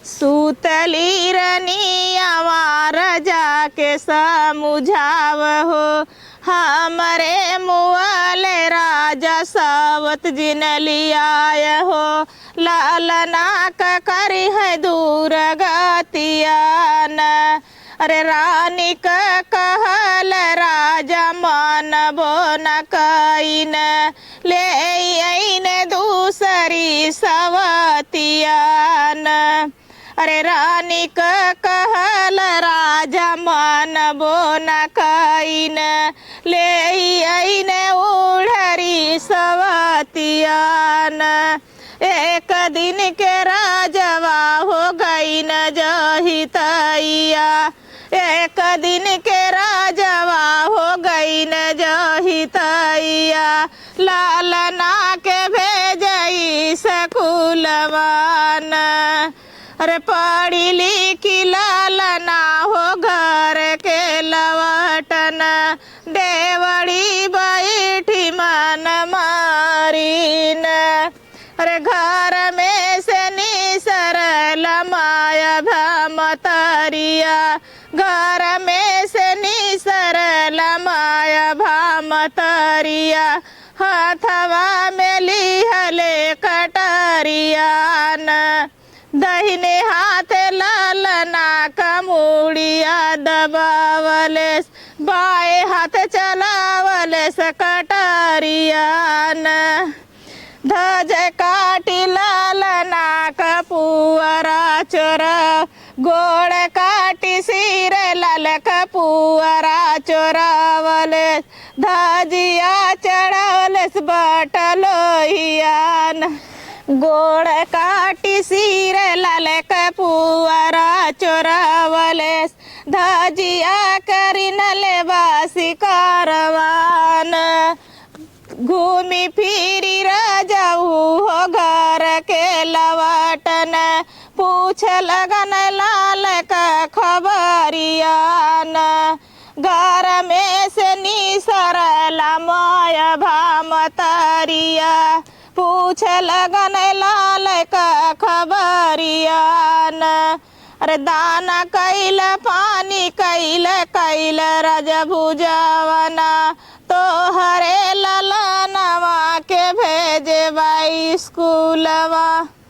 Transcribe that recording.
सूतली रनियावा राजा के समझाव हो, हमरे मुअल राजा सावत जिन लियाय हो। लालना का करी है दूर गतियान, अरे रानी का कहल राजा मानबो न कईन, ले आईन दूसरी सवतियान। अरे रानी का कहल राजा मानबो न कईन, ले आईन उड़हरी सवतियान। एक दिन के राजवा हो गई न जहितैया, एक दिन के राजवा हो गई न जहितैया। लालना के भेजई स्कूलवान, अरे पढ़ी लिखी लालना हो घर के लवटन, देवड़ी बैठी मन मारीन। अरे घर में से निसरल माया भमतरिया, घर में से निसरल माया भमतरिया। हाथवा में लिहले कटरियान, दहिने हाथ लालना का मुड़िया दबावले, बाएं हाथ चलावले सकटरियान। धज काटी लालना का पुअरा चोरा, गोड़ काटी सिर लाल का पुअरा चोरावले। धजिया चढ़वलस बटलोहियान, गोड़ काटी सिर लाल का पुअरा चोरावले। धजिया करी नले बासी कारवान, घूमी फिरी राजाऊ हो घर के लवटन, पूछ लगन लाल का खबरियान। घर में से निसरल माया भमतरिया, पूछ लगन लाल का खबरियान। अरे दाना कैल पानी कैल कैल राजा भुजावना, तो हरे ललनवा के भेजे बाई स्कूलवा।